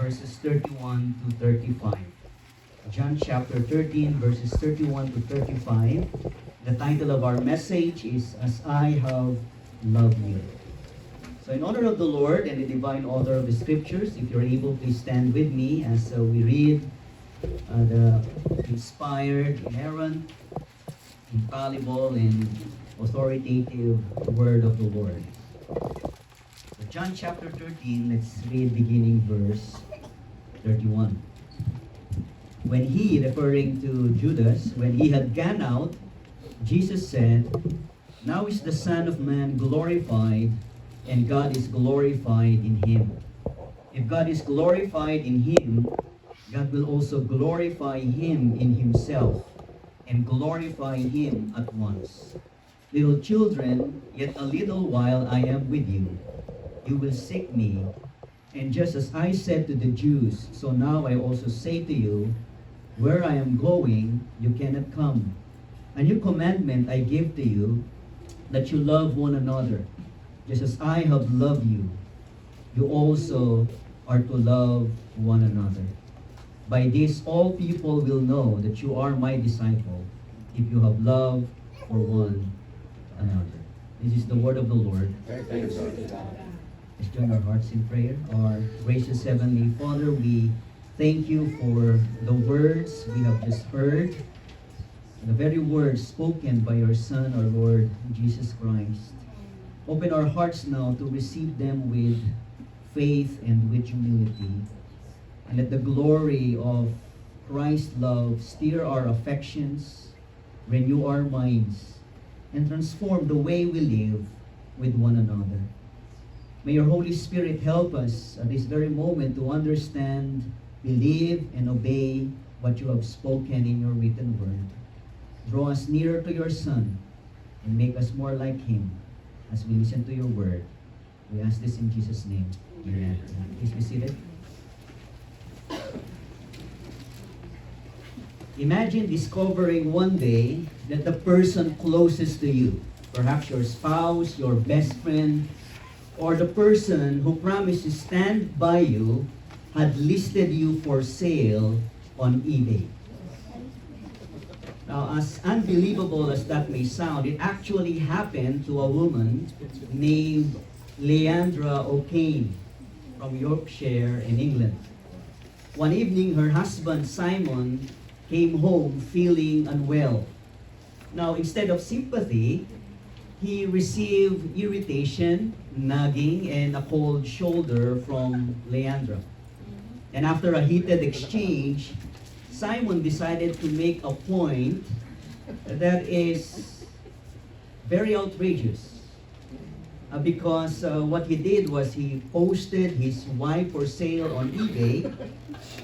verses 31 to 35. John chapter 13, verses 31 to 35. The title of our message is As I Have Loved You. So in honor of the Lord and the divine author of the scriptures, if you're able, please stand with me as we read the inspired, inerrant, infallible, and authoritative word of the Lord. So John chapter 13, let's read beginning verse 31. When he, referring to Judas, when he had gone out, Jesus said, "Now is the Son of Man glorified, and God is glorified in him. If God is glorified in him, God will also glorify him in himself, and glorify him at once. Little children, yet a little while I am with you. You will seek me, and just as I said to the Jews, so now I also say to you, where I am going, you cannot come. A new commandment I give to you, that you love one another. Just as I have loved you, you also are to love one another. By this all people will know that you are my disciple, if you have love for one another." This is the word of the Lord. Thank you, Let's join our hearts in prayer. Our gracious Heavenly Father, we thank you for the words we have just heard, the very words spoken by your Son, our Lord Jesus Christ. Open our hearts now to receive them with faith and with humility. And let the glory of Christ's love steer our affections, renew our minds, and transform the way we live with one another. May your Holy Spirit help us at this very moment to understand, believe, and obey what you have spoken in your written word. Draw us nearer to your Son and make us more like him as we listen to your word. We ask this in Jesus' name. Amen. Please be seated. Imagine discovering one day that the person closest to you, perhaps your spouse, your best friend, or the person who promised to stand by you, had listed you for sale on eBay. Now, as unbelievable as that may sound, it actually happened to a woman named Leandra O'Kane from Yorkshire in England. One evening, her husband Simon came home feeling unwell. Now, instead of sympathy, he received irritation, nagging, and a cold shoulder from Leandra. And after a heated exchange, Simon decided to make a point that is very outrageous. Because what he did was he posted his wife for sale on eBay,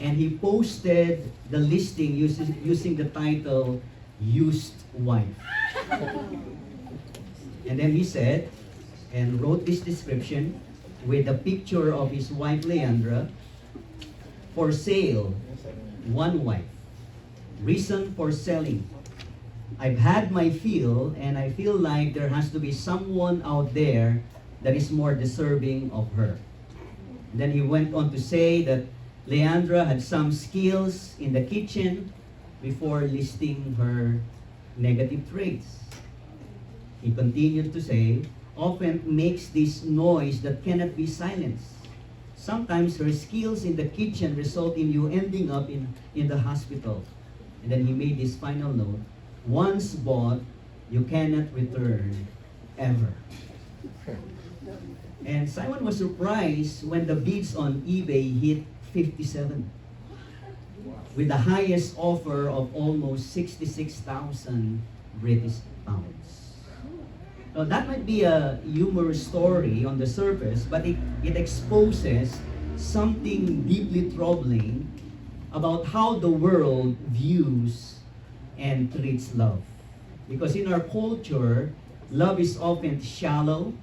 and he posted the listing using the title, "Used Wife." And then he said, and wrote this description with a picture of his wife Leandra, "For sale, one wife. Reason for selling. I've had my fill, and I feel like there has to be someone out there that is more deserving of her." And then he went on to say that Leandra had some skills in the kitchen before listing her negative traits. He continued to say, "Often makes this noise that cannot be silenced. Sometimes her skills in the kitchen result in you ending up in the hospital." And then he made this final note, "Once bought, you cannot return ever." And Simon was surprised when the bids on eBay hit 57, with the highest offer of almost 66,000 British pounds. Now, that might be a humorous story on the surface, but it exposes something deeply troubling about how the world views and treats love. Because in our culture, love is often shallow,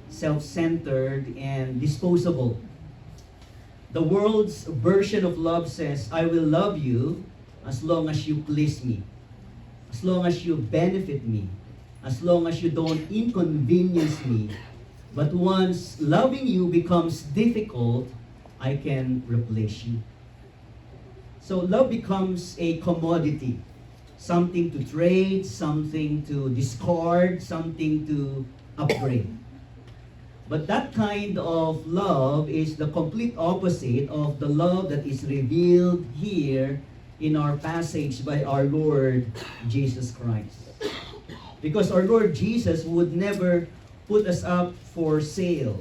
self-centered, and disposable. The world's version of love says, "I will love you as long as you please me, as long as you benefit me, as long as you don't inconvenience me. But once loving you becomes difficult, I can replace you. So love becomes a commodity, something to trade, something to discard, something to upgrade. But that kind of love is the complete opposite of the love that is revealed here in our passage by our Lord Jesus Christ. Because our Lord Jesus would never put us up for sale.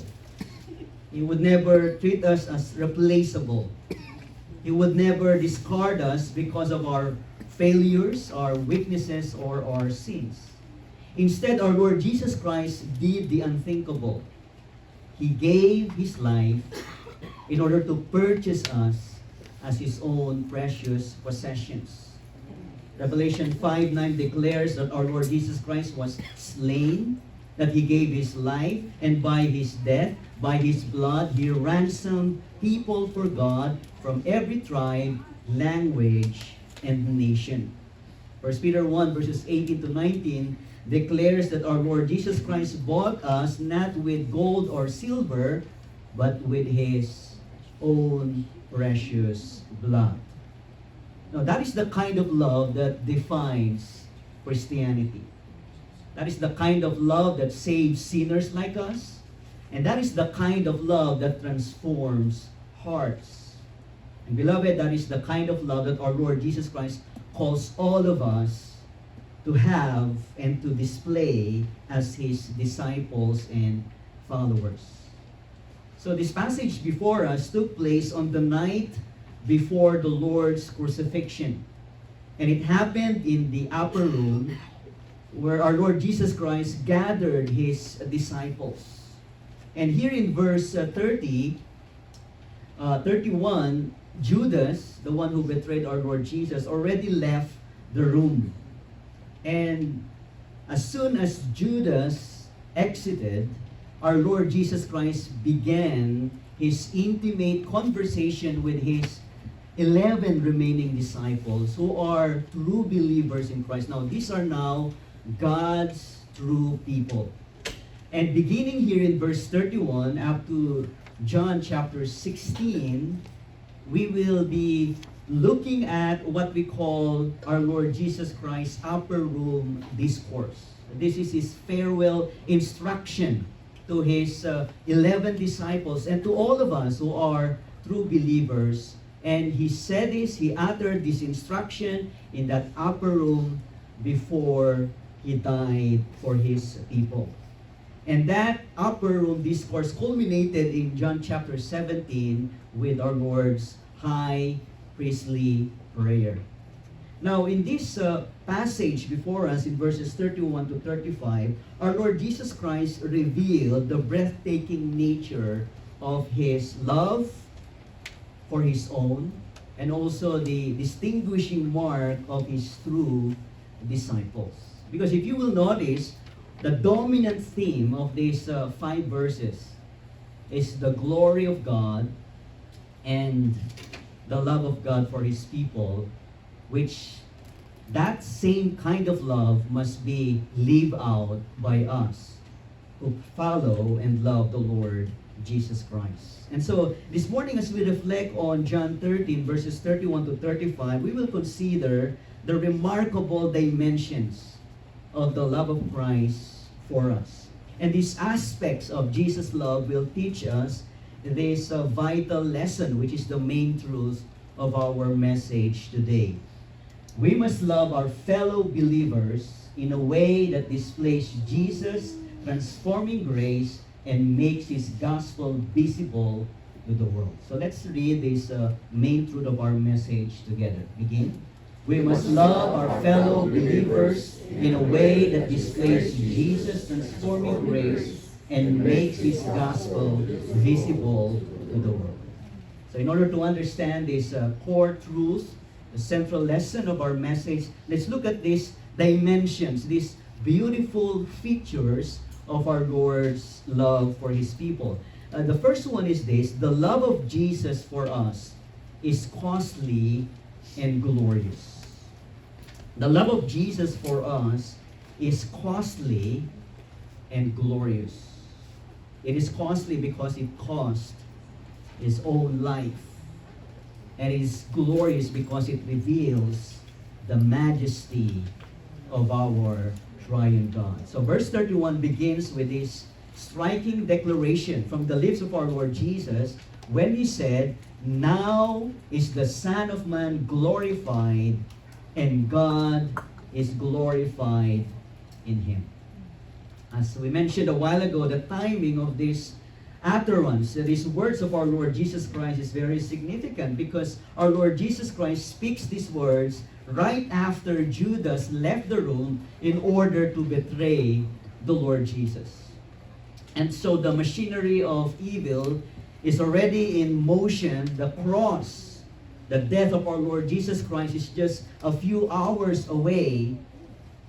He would never treat us as replaceable. He would never discard us because of our failures, our weaknesses, or our sins. Instead, our Lord Jesus Christ did the unthinkable. He gave His life in order to purchase us as His own precious possessions. Revelation 5:9 declares that our Lord Jesus Christ was slain, that He gave His life, and by His death, by His blood, He ransomed people for God from every tribe, language, and nation. 1 Peter 1 verses 18 to 19 declares that our Lord Jesus Christ bought us not with gold or silver, but with His own precious blood. Now, that is the kind of love that defines Christianity. That is the kind of love that saves sinners like us. And that is the kind of love that transforms hearts. And beloved, that is the kind of love that our Lord Jesus Christ calls all of us to have and to display as His disciples and followers. So this passage before us took place on the night before the Lord's crucifixion. And it happened in the upper room where our Lord Jesus Christ gathered His disciples. And here in verse 31, Judas, the one who betrayed our Lord Jesus, already left the room. And as soon as Judas exited, our Lord Jesus Christ began His intimate conversation with His 11 remaining disciples who are true believers in Christ. Now, these are now God's true people. And beginning here in verse 31 up to John chapter 16, we will be looking at what we call our Lord Jesus Christ's upper room discourse. This is His farewell instruction to His 11 disciples and to all of us who are true believers. And He said this, He uttered this instruction in that upper room before He died for His people. And that upper room discourse culminated in John chapter 17 with our Lord's high priestly prayer. Now, in this passage before us, in verses 31 to 35, our Lord Jesus Christ revealed the breathtaking nature of His love for His own, and also the distinguishing mark of His true disciples. Because if you will notice, the dominant theme of these 5 verses is the glory of God and the love of God for His people, which that same kind of love must be lived out by us who follow and love the Lord Jesus Christ. And so, this morning as we reflect on John 13 verses 31 to 35, we will consider the remarkable dimensions of the love of Christ for us. And these aspects of Jesus' love will teach us this vital lesson, which is the main truth of our message today. We must love our fellow believers in a way that displays Jesus' transforming grace and makes His gospel visible to the world. So let's read this main truth of our message together. Begin. We must love our fellow believers in a way that displays Jesus' transforming grace and makes His gospel visible to the world. So in order to understand this core truth, the central lesson of our message, let's look at these dimensions, these beautiful features of our Lord's love for His people. The first one is this: the love of Jesus for us is costly and glorious. The love of Jesus for us is costly and glorious. It is costly because it cost His own life. And it is glorious because it reveals the majesty of our triune God. So verse 31 begins with this striking declaration from the lips of our Lord Jesus when He said, "Now is the Son of Man glorified, and God is glorified in Him." As we mentioned a while ago, the timing of this utterance, these words of our Lord Jesus Christ is very significant because our Lord Jesus Christ speaks these words right after Judas left the room in order to betray the Lord Jesus. And so the machinery of evil is already in motion. The cross, the death of our Lord Jesus Christ is just a few hours away.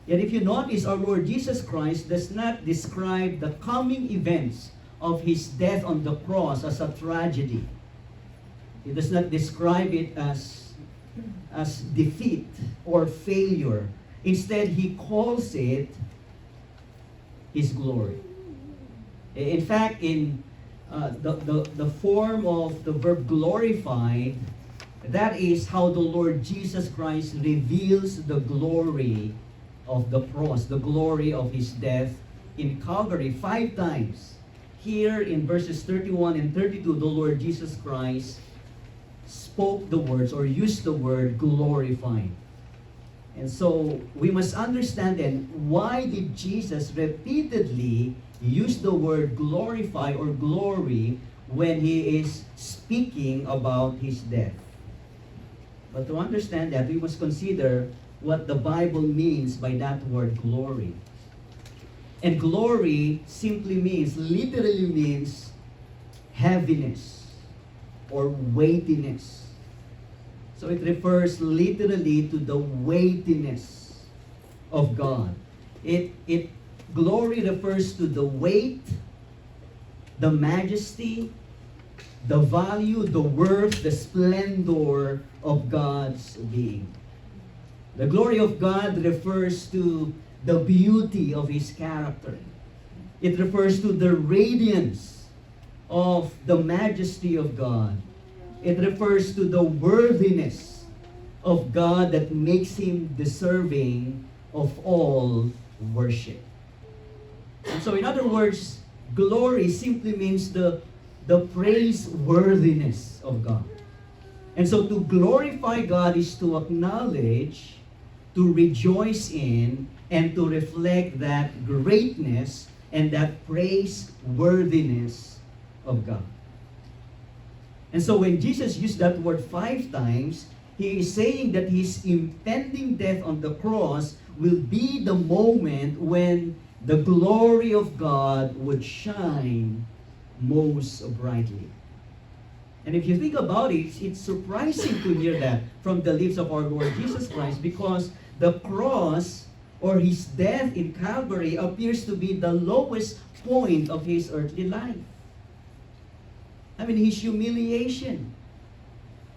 Yet if you notice, our Lord Jesus Christ does not describe the coming events of His death on the cross as a tragedy. He does not describe it as defeat or failure. Instead, He calls it His glory. In fact, in the form of the verb glorified, that is how the Lord Jesus Christ reveals the glory of the cross, the glory of His death in Calvary. 5 times. Here in verses 31 and 32, the Lord Jesus Christ spoke the words or used the word glorified. And so we must understand then, why did Jesus repeatedly use the word glorify or glory when He is speaking about His death? But to understand that, we must consider what the Bible means by that word glory. And glory literally means heaviness or weightiness. So it refers literally to the weightiness of God. Glory refers to the weight, the majesty, the value, the worth, the splendor of God's being. The glory of God refers to the beauty of His character. It refers to the radiance of the majesty of God. It refers to the worthiness of God that makes Him deserving of all worship. And so in other words, glory simply means the praiseworthiness of God. And so to glorify God is to acknowledge, to rejoice in, and to reflect that greatness and that praiseworthiness of God. And so when Jesus used that word 5 times, He is saying that His impending death on the cross will be the moment when the glory of God would shine most brightly. And if you think about it, it's surprising to hear that from the lips of our Lord Jesus Christ, because the cross or His death in Calvary appears to be the lowest point of His earthly life. I mean, His humiliation.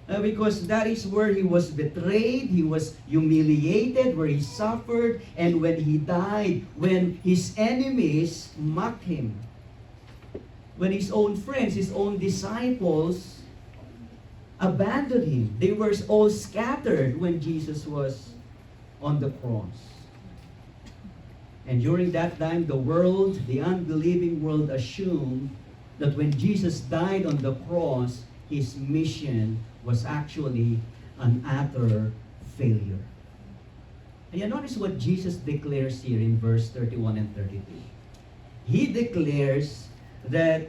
Because that is where He was betrayed, He was humiliated, where He suffered, and when He died, when His enemies mocked Him, when His own friends, His own disciples abandoned Him. They were all scattered when Jesus was on the cross. And during that time, the world, the unbelieving world, assumed that when Jesus died on the cross, His mission was actually an utter failure. And you notice what Jesus declares here in verse 31 and 32. He declares that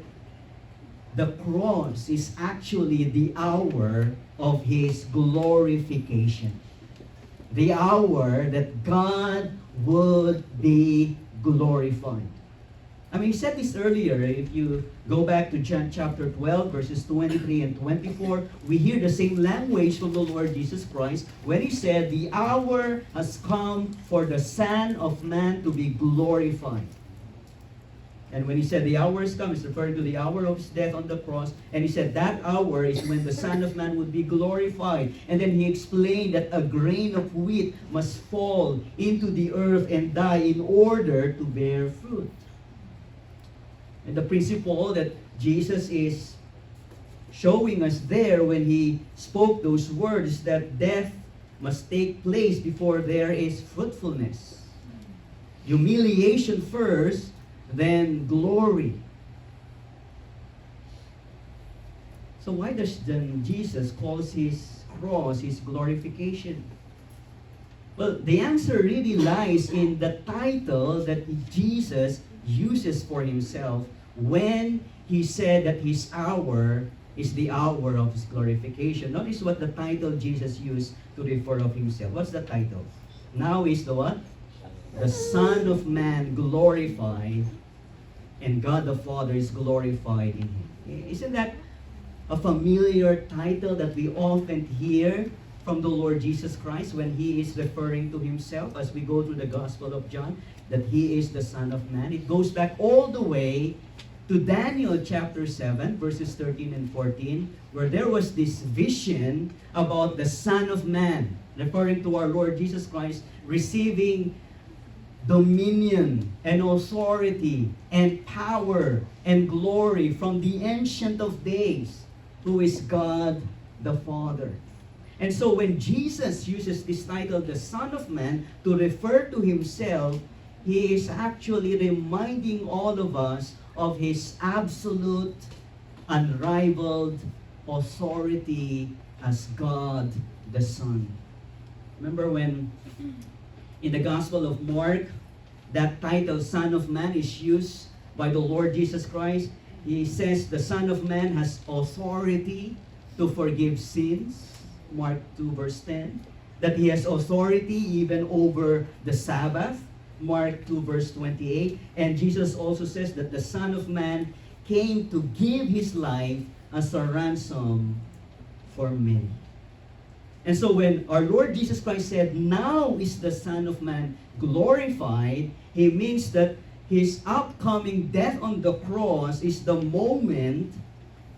the cross is actually the hour of His glorification. The hour that God would be glorified. I mean, He said this earlier. If you go back to John chapter 12, verses 23 and 24, we hear the same language from the Lord Jesus Christ when He said, "The hour has come for the Son of Man to be glorified." And when He said the hour has come, He's referring to the hour of His death on the cross. And He said that hour is when the Son of Man would be glorified. And then He explained that a grain of wheat must fall into the earth and die in order to bear fruit. And the principle that Jesus is showing us there when he spoke those words that death must take place before there is fruitfulness. Humiliation first, then glory. So why does then Jesus calls his cross his glorification? Well, the answer really lies in the title that Jesus uses for himself when he said that his hour is the hour of his glorification. Notice what the title Jesus used to refer of himself. What's the title? Now is the what? The Son of Man glorified, and God the Father is glorified in him. Isn't that a familiar title that we often hear from the Lord Jesus Christ when he is referring to himself as we go through the Gospel of John, that he is the Son of Man? It goes back all the way to Daniel chapter 7, verses 13 and 14, where there was this vision about the Son of Man, referring to our Lord Jesus Christ receiving dominion and authority and power and glory from the Ancient of Days, who is God the Father. And so when Jesus uses this title, the Son of Man, to refer to himself, he is actually reminding all of us of his absolute, unrivaled authority as God the Son. Remember when in the Gospel of Mark, that title, Son of Man, is used by the Lord Jesus Christ. He says the Son of Man has authority to forgive sins. Mark 2 verse 10. That he has authority even over the Sabbath. Mark 2 verse 28. And Jesus also says that the Son of Man came to give his life as a ransom for many. And so when our Lord Jesus Christ said, now is the Son of Man glorified, he means that his upcoming death on the cross is the moment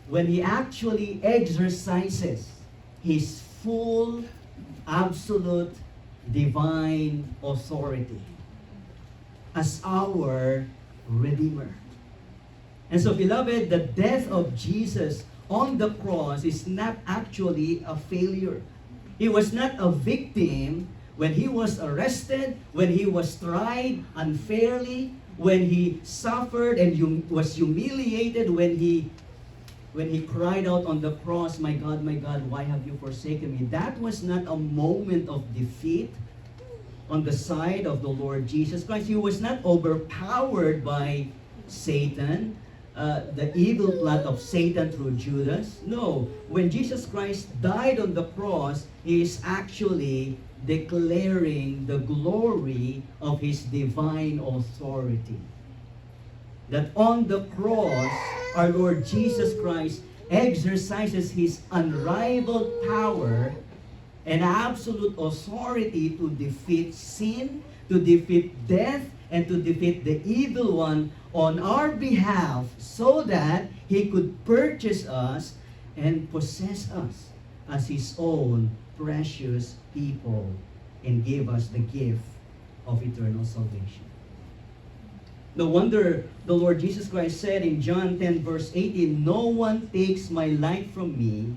when he actually exercises his full, absolute, divine authority as our Redeemer. And so, beloved, the death of Jesus on the cross is not actually a failure. He was not a victim when he was arrested, when he was tried unfairly, when he suffered and was humiliated, when he cried out on the cross, my God, why have you forsaken me? That was not a moment of defeat on the side of the Lord Jesus Christ. He was not overpowered by Satan, the evil plot of Satan through Judas. No, when Jesus Christ died on the cross, he is actually declaring the glory of his divine authority. That on the cross, our Lord Jesus Christ exercises his unrivaled power and absolute authority to defeat sin, to defeat death, and to defeat the evil one on our behalf, so that he could purchase us and possess us as his own precious people and give us the gift of eternal salvation. No wonder the Lord Jesus Christ said in John 10 verse 18, no one takes my life from me,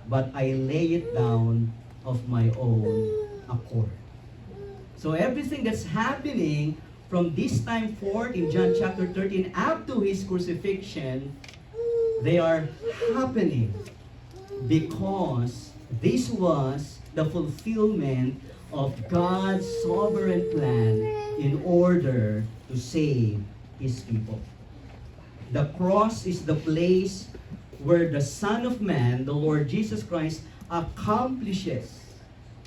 but I lay it down of my own accord. So everything that's happening from this time forth in John chapter 13 up to his crucifixion, they are happening because this was the fulfillment of God's sovereign plan in order to save his people. The cross is the place where the Son of Man, the Lord Jesus Christ, accomplishes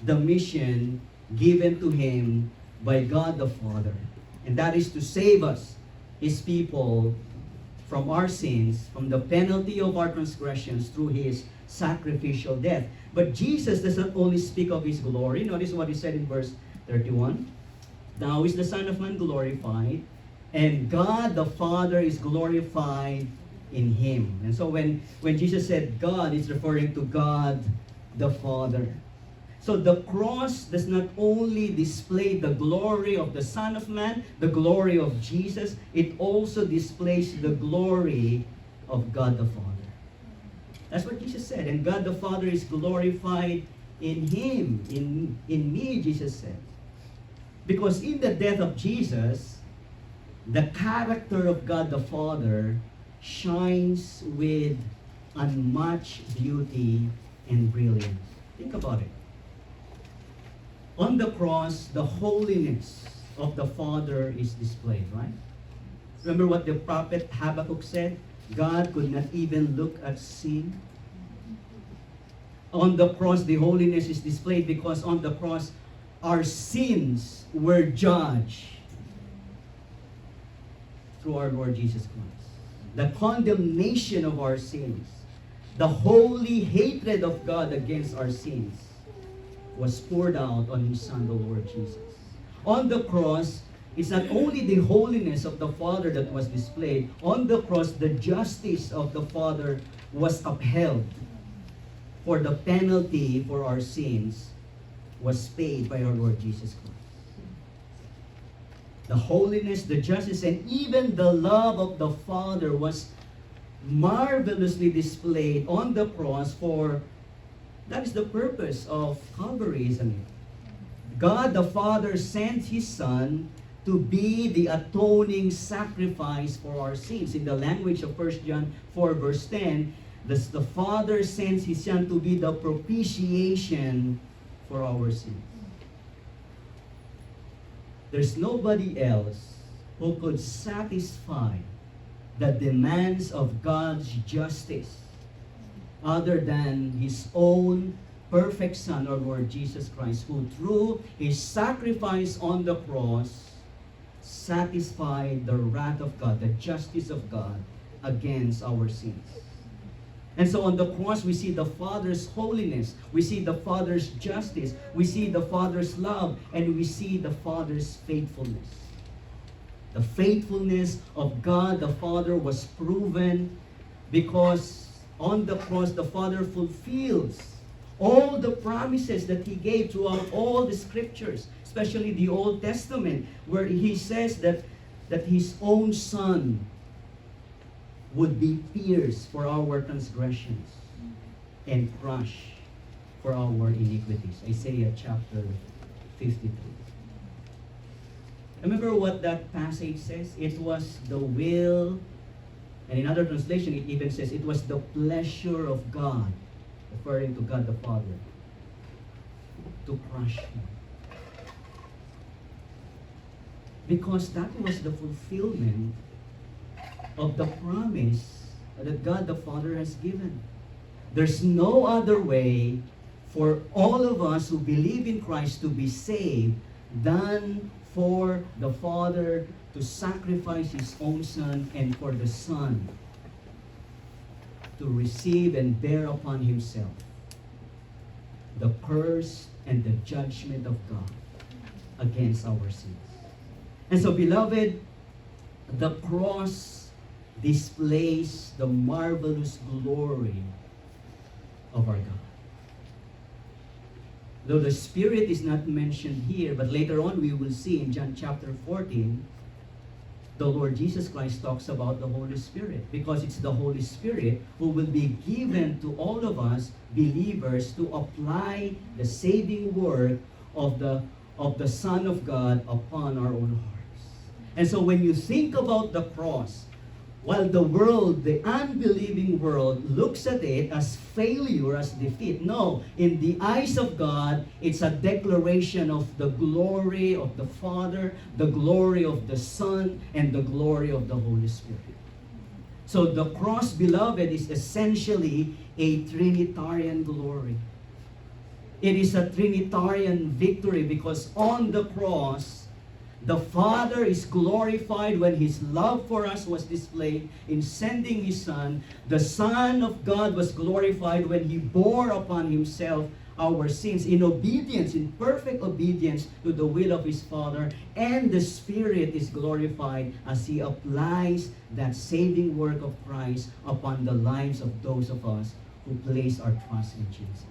the mission given to him by God the Father. And that is to save us, his people, from our sins, from the penalty of our transgressions through his sacrificial death. But Jesus does not only speak of his glory. Notice what he said in verse 31. Now is the Son of Man glorified, and God the Father is glorified in him. And so when Jesus said God, it's referring to God the Father. So the cross does not only display the glory of the Son of Man, the glory of Jesus, it also displays the glory of God the Father. That's what Jesus said. And God the Father is glorified in him, in me, Jesus said. Because in the death of Jesus, the character of God the Father shines with unmatched beauty and brilliance. Think about it. On the cross, the holiness of the Father is displayed, right? Remember what the prophet Habakkuk said? God could not even look at sin. On the cross, the holiness is displayed because on the cross, our sins were judged through our Lord Jesus Christ. The condemnation of our sins, the holy hatred of God against our sins was poured out on His Son, the Lord Jesus. On the cross, it's not only the holiness of the Father that was displayed. On the cross, the justice of the Father was upheld. For the penalty for our sins was paid by our Lord Jesus Christ. The holiness, the justice, and even the love of the Father was marvelously displayed on the cross, for that is the purpose of Calvary, isn't it? God the Father sent His Son to be the atoning sacrifice for our sins. In the language of 1 John 4 verse 10, the Father sends His Son to be the propitiation for our sins. There's nobody else who could satisfy the demands of God's justice other than His own perfect Son, our Lord Jesus Christ, who through His sacrifice on the cross satisfied the wrath of God, the justice of God against our sins. And so on the cross, we see the Father's holiness, we see the Father's justice, we see the Father's love, and we see the Father's faithfulness. The faithfulness of God the Father was proven because on the cross, the Father fulfills all the promises that He gave throughout all the Scriptures, especially the Old Testament, where He says that His own Son would be pierced for our transgressions and crushed for our iniquities. Isaiah chapter 53. Remember what that passage says? It was the will, and in other translation it even says it was the pleasure of God, referring to God the Father, to crush Him. Because that was the fulfillment of the promise that God the Father has given. There's no other way for all of us who believe in Christ to be saved than for the Father to sacrifice His own Son and for the Son to receive and bear upon Himself the curse and the judgment of God against our sins. And so, beloved, the cross displays the marvelous glory of our God. Though the Spirit is not mentioned here, but later on we will see in John chapter 14, the Lord Jesus Christ talks about the Holy Spirit, because it's the Holy Spirit who will be given to all of us believers to apply the saving work of the Son of God upon our own hearts. And so when you think about the cross, while the world, the unbelieving world, looks at it as failure, as defeat, no, in the eyes of God, it's a declaration of the glory of the Father, the glory of the Son, and the glory of the Holy Spirit. So the cross, beloved, is essentially a Trinitarian glory. It is a Trinitarian victory because on the cross, the Father is glorified when His love for us was displayed in sending His Son. The Son of God was glorified when He bore upon Himself our sins in obedience, in perfect obedience to the will of His Father. And the Spirit is glorified as He applies that saving work of Christ upon the lives of those of us who place our trust in Jesus.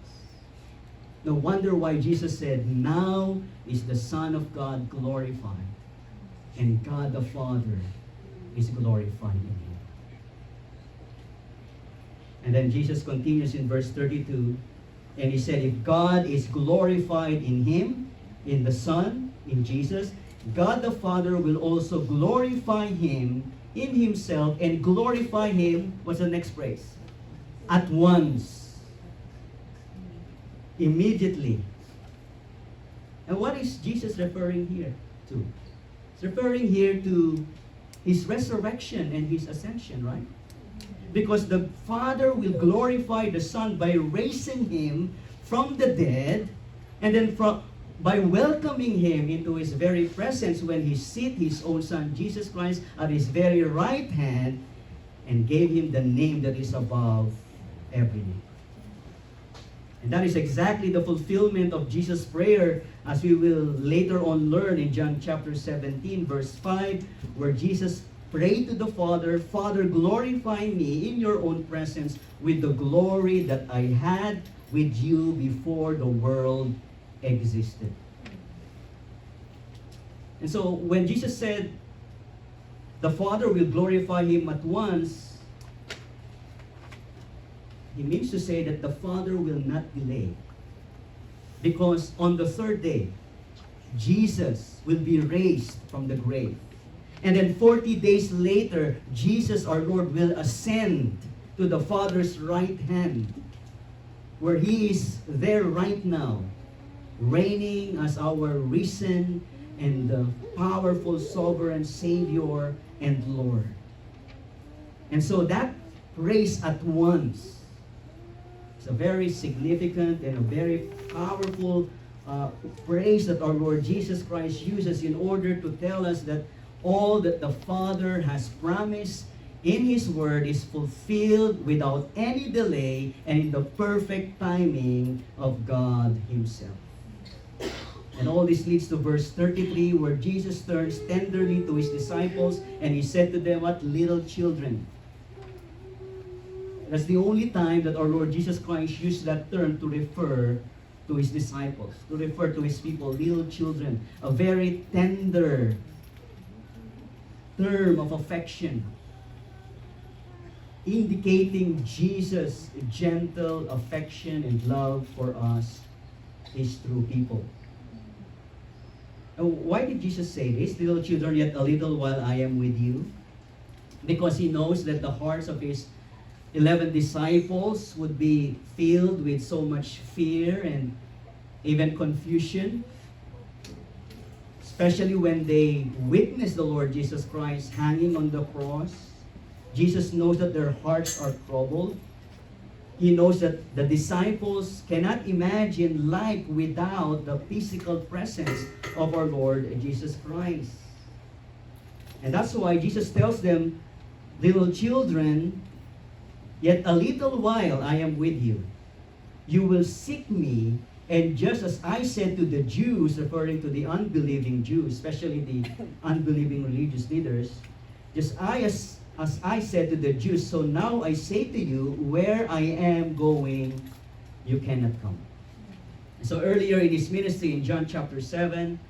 No wonder why Jesus said, now is the Son of God glorified, and God the Father is glorified in Him. And then Jesus continues in verse 32, and he said, if God is glorified in him, in the Son, in Jesus, God the Father will also glorify him in himself and glorify him, what's the next phrase? At once. Immediately. And what is Jesus referring here to? It's referring here to his resurrection and his ascension, right? Because the Father will glorify the Son by raising him from the dead, and then by welcoming him into his very presence when he seat his own Son, Jesus Christ, at his very right hand, and gave him the name that is above every name. And that is exactly the fulfillment of Jesus' prayer, as we will later on learn in John chapter 17, verse 5, where Jesus prayed to the Father, Father, glorify me in your own presence with the glory that I had with you before the world existed. And so when Jesus said, the Father will glorify him at once, he means to say that the Father will not delay. Because on the third day, Jesus will be raised from the grave. And then 40 days later, Jesus our Lord will ascend to the Father's right hand, where he is there right now, reigning as our risen and powerful sovereign Savior and Lord. And so that praise at once, it's a very significant and a very powerful praise that our Lord Jesus Christ uses in order to tell us that all that the Father has promised in His Word is fulfilled without any delay and in the perfect timing of God Himself. And all this leads to verse 33, where Jesus turns tenderly to His disciples and He said to them, what little children. That's the only time that our Lord Jesus Christ used that term to refer to His disciples, to refer to His people, little children. A very tender term of affection, indicating Jesus' gentle affection and love for us, His true people. Why did Jesus say this? Little children, yet a little while I am with you. Because He knows that the hearts of His 11 disciples would be filled with so much fear and even confusion, especially when they witness the Lord Jesus Christ hanging on the cross. Jesus knows that their hearts are troubled. He knows that the disciples cannot imagine life without the physical presence of our Lord Jesus Christ. And that's why Jesus tells them, little children, yet a little while I am with you. You will seek me, and just as I said to the Jews, referring to the unbelieving Jews, especially the unbelieving religious leaders, just as I said to the Jews, so now I say to you, where I am going, you cannot come. So earlier in His ministry in John chapter 7,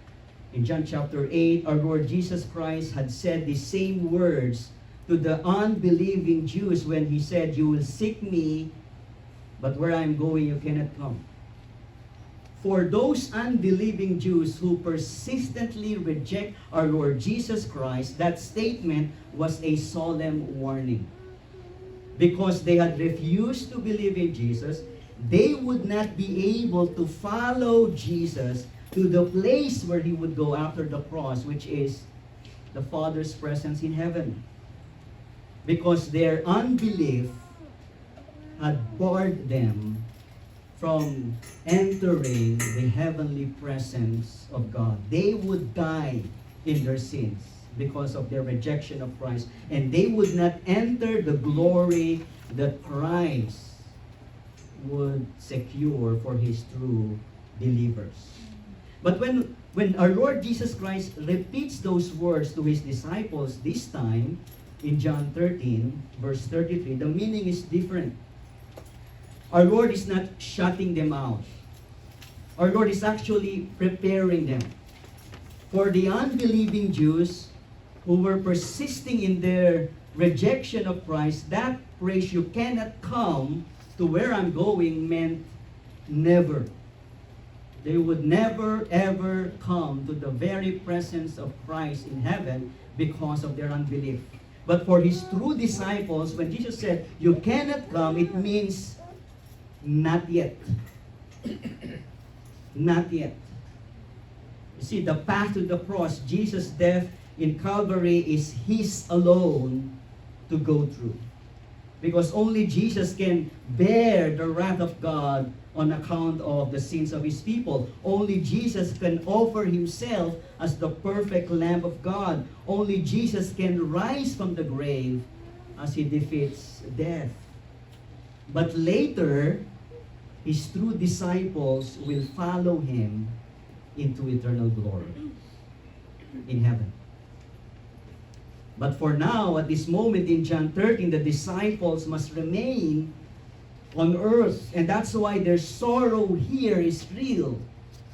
in John chapter 8, our Lord Jesus Christ had said the same words to the unbelieving Jews when He said, you will seek me, but where I am going, you cannot come. For those unbelieving Jews who persistently reject our Lord Jesus Christ, that statement was a solemn warning. Because they had refused to believe in Jesus, they would not be able to follow Jesus to the place where He would go after the cross, which is the Father's presence in heaven. Because their unbelief had barred them from entering the heavenly presence of God. They would die in their sins because of their rejection of Christ, and they would not enter the glory that Christ would secure for His true believers. But when our Lord Jesus Christ repeats those words to His disciples this time, in John 13, verse 33, the meaning is different. Our Lord is not shutting them out. Our Lord is actually preparing them. For the unbelieving Jews who were persisting in their rejection of Christ, that phrase, "you cannot come to where I'm going," meant never. They would never ever come to the very presence of Christ in heaven because of their unbelief. But for his true disciples, when Jesus said, "you cannot come," it means not yet. Not yet. You see, the path to the cross, Jesus' death in Calvary, is his alone to go through. Because only Jesus can bear the wrath of God on account of the sins of his people. Only Jesus can offer himself as the perfect Lamb of God. Only Jesus can rise from the grave as he defeats death. But later, his true disciples will follow him into eternal glory in heaven. But for now, at this moment in John 13, the disciples must remain on earth. And that's why their sorrow here is real,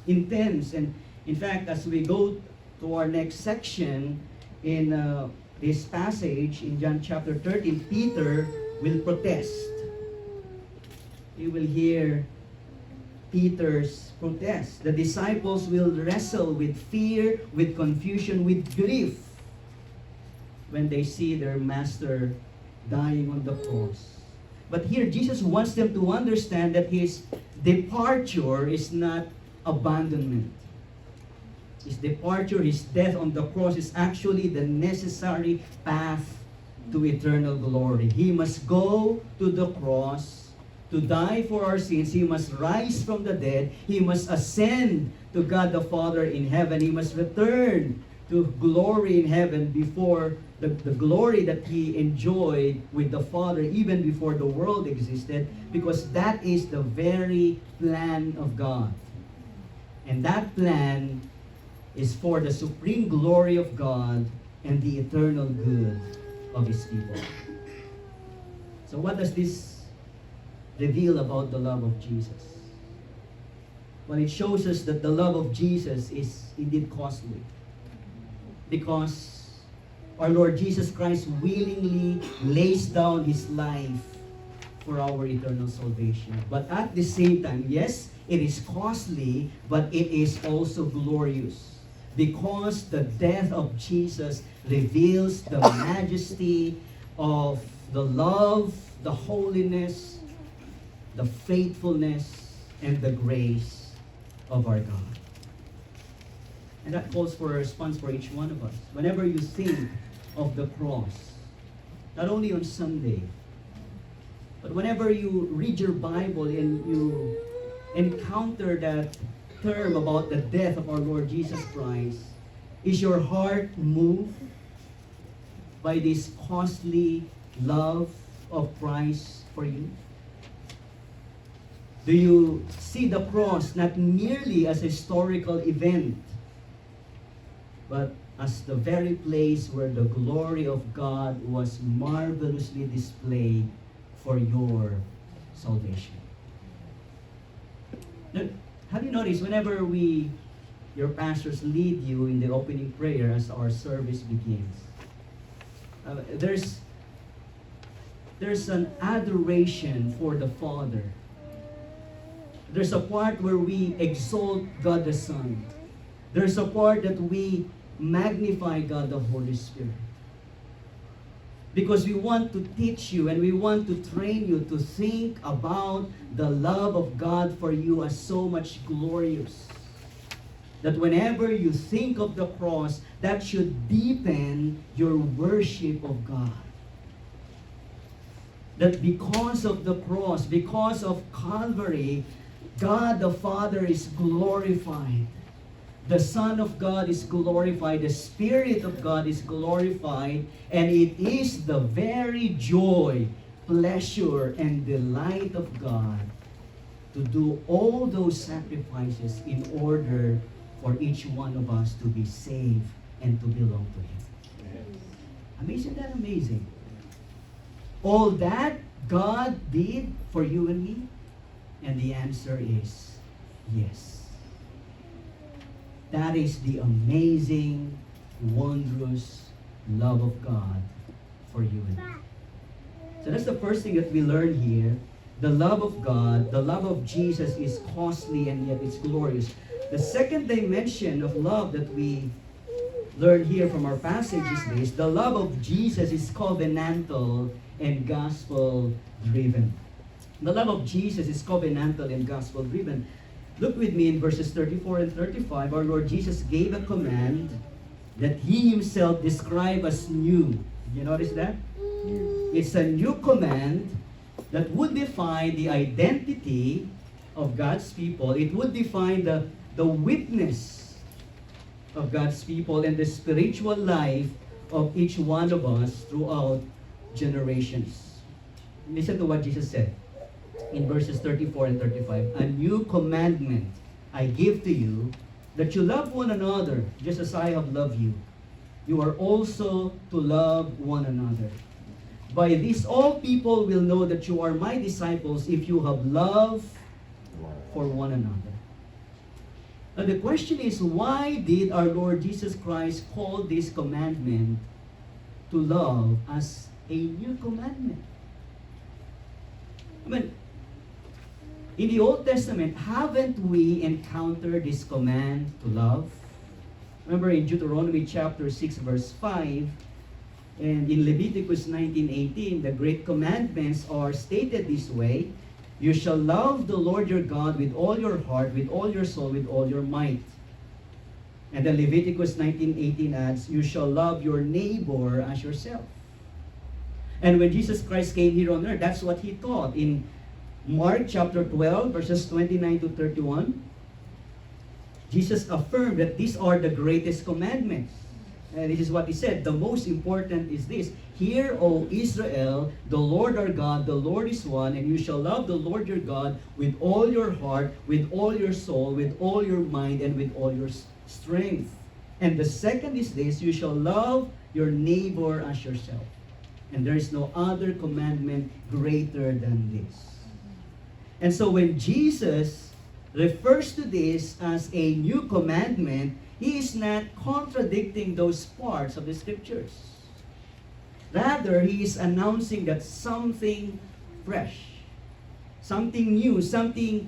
intense. And in fact, as we go to our next section in this passage, in John chapter 13, Peter will protest. You will hear Peter's protest. The disciples will wrestle with fear, with confusion, with grief when they see their master dying on the cross. But here, Jesus wants them to understand that his departure is not abandonment. His departure, his death on the cross is actually the necessary path to eternal glory. He must go to the cross to die for our sins. He must rise from the dead. He must ascend to God the Father in heaven. He must return to glory in heaven before the glory that he enjoyed with the Father even before the world existed, because that is the very plan of God. And that plan is for the supreme glory of God and the eternal good of his people. So what does this reveal about the love of Jesus? Well, it shows us that the love of Jesus is indeed costly, because our Lord Jesus Christ willingly lays down his life for our eternal salvation. But at the same time, yes, it is costly, but it is also glorious, because the death of Jesus reveals the majesty of the love, the holiness, the faithfulness, and the grace of our God. And that calls for a response for each one of us. Whenever you think of the cross, not only on Sunday, but whenever you read your Bible and you encounter that term about the death of our Lord Jesus Christ, is your heart moved by this costly love of Christ for you? Do you see the cross not merely as a historical event, but as the very place where the glory of God was marvelously displayed for your salvation? Now, have you noticed whenever your pastors lead you in the opening prayer as our service begins, there's an adoration for the Father. There's a part where we exalt God the Son. There's a part that we magnify God the Holy Spirit. Because we want to teach you and we want to train you to think about the love of God for you as so much glorious. That whenever you think of the cross, that should deepen your worship of God. That because of the cross, because of Calvary, God the Father is glorified. The Son of God is glorified. The Spirit of God is glorified. And it is the very joy, pleasure, and delight of God to do all those sacrifices in order for each one of us to be saved and to belong to Him. Amazing that amazing? All that God did for you and me? And the answer is yes. That is the amazing, wondrous love of God for you and me. So that's the first thing that we learn here. The love of God, the love of Jesus is costly and yet it's glorious. The second dimension of love that we learn here from our passage is this: the love of Jesus is covenantal and gospel driven. The love of Jesus is covenantal and gospel driven. Look with me in verses 34 and 35. Our Lord Jesus gave a command that He Himself described as new. You notice that? It's a new command that would define the identity of God's people. It would define the witness of God's people and the spiritual life of each one of us throughout generations. Listen to what Jesus said in verses 34 and 35. A new commandment I give to you, that you love one another just as I have loved you. You are also to love one another. By this all people will know that you are my disciples if you have love for one another. Now the question is, why did our Lord Jesus Christ call this commandment to love as a new commandment? I mean, in the Old Testament, haven't we encountered this command to love? Remember in Deuteronomy chapter 6 verse 5, and in Leviticus 19:18, the great commandments are stated this way: you shall love the Lord your God with all your heart, with all your soul, with all your might. And then Leviticus 19:18 adds, you shall love your neighbor as yourself. And when Jesus Christ came here on earth, that's what He taught. In Mark chapter 12, verses 29 to 31, Jesus affirmed that these are the greatest commandments. And this is what He said: the most important is this: hear, O Israel, the Lord our God, the Lord is one, and you shall love the Lord your God with all your heart, with all your soul, with all your mind, and with all your strength. And the second is this: you shall love your neighbor as yourself. And there is no other commandment greater than this. And so when Jesus refers to this as a new commandment, He is not contradicting those parts of the Scriptures. Rather, He is announcing that something fresh, something new, something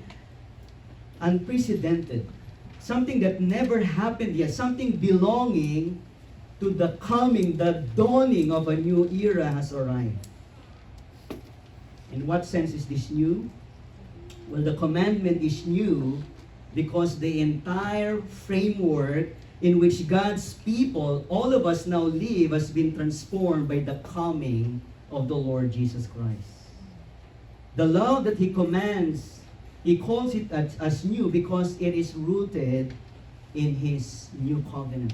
unprecedented, something that never happened yet, something belonging to the coming, the dawning of a new era has arrived. In what sense is this new? Well, the commandment is new because the entire framework in which God's people, all of us now live, has been transformed by the coming of the Lord Jesus Christ. The love that He commands, He calls it as new because it is rooted in His new covenant.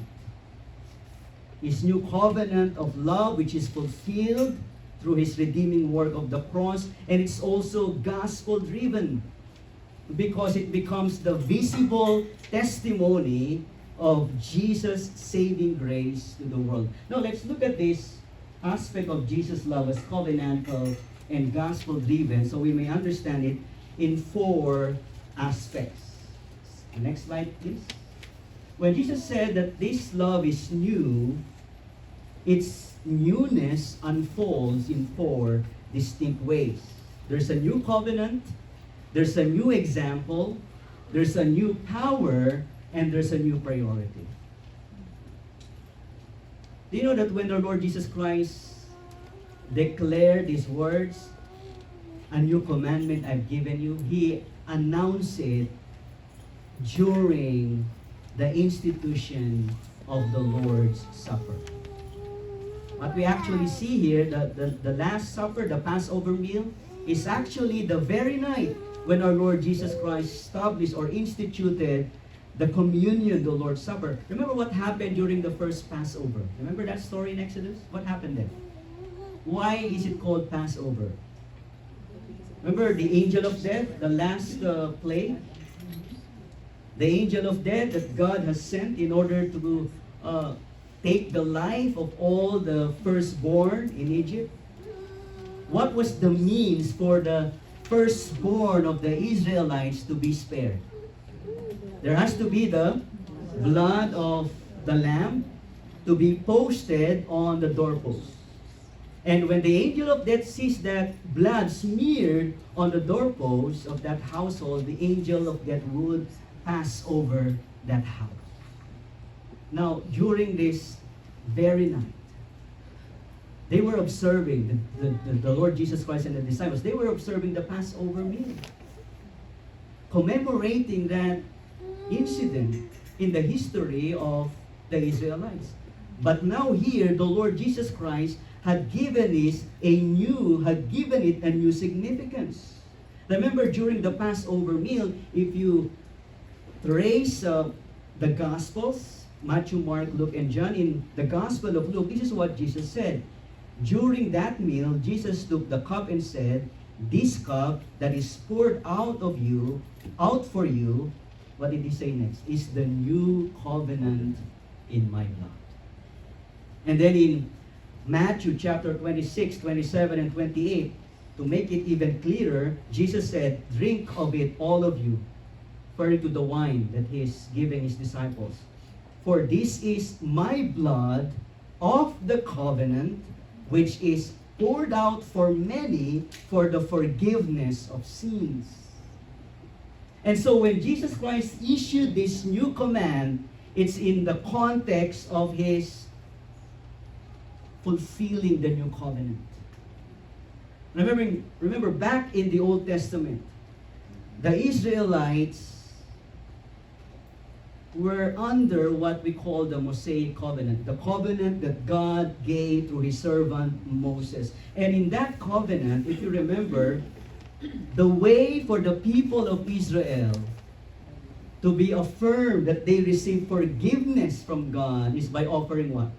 His new covenant of love, which is fulfilled through His redeeming work of the cross, and it's also gospel-driven because it becomes the visible testimony of Jesus' saving grace to the world. Now, let's look at this aspect of Jesus' love as covenantal and gospel-driven so we may understand it in four aspects. Next slide, please. When Jesus said that this love is new, its newness unfolds in four distinct ways. There's a new covenant, there's a new example, there's a new power, and there's a new priority. Do you know that when the Lord Jesus Christ declared these words, a new commandment I've given you, He announced it during the institution of the Lord's Supper. What we actually see here, the Last Supper, the Passover meal, is actually the very night when our Lord Jesus Christ established or instituted the communion, the Lord's Supper. Remember what happened during the first Passover? Remember that story in Exodus? What happened then? Why is it called Passover? Remember the angel of death, the last plague? The angel of death that God has sent in order to take the life of all the firstborn in Egypt. What was the means for the firstborn of the Israelites to be spared? There has to be the blood of the lamb to be posted on the doorpost. And when the angel of death sees that blood smeared on the doorpost of that household, the angel of death would pass over that house. Now, during this very night, they were observing, the Lord Jesus Christ and the disciples, they were observing the Passover meal, commemorating that incident in the history of the Israelites. But now here, the Lord Jesus Christ had given it a new significance. Remember, during the Passover meal, if you trace the Gospels, Matthew, Mark, Luke, and John, in the Gospel of Luke, this is what Jesus said. During that meal, Jesus took the cup and said, "This cup that is poured out for you," what did he say next? "Is the new covenant in my blood." And then in Matthew chapter 26, 27, and 28, to make it even clearer, Jesus said, "Drink of it, all of you," referring to the wine that he is giving his disciples. "For this is my blood of the covenant, which is poured out for many for the forgiveness of sins." And so when Jesus Christ issued this new command, it's in the context of his fulfilling the new covenant. Remember back in the Old Testament, the Israelites were under what we call the Mosaic covenant, the covenant that God gave through his servant Moses. And in that covenant, if you remember, the way for the people of Israel to be affirmed that they receive forgiveness from God is by offering what?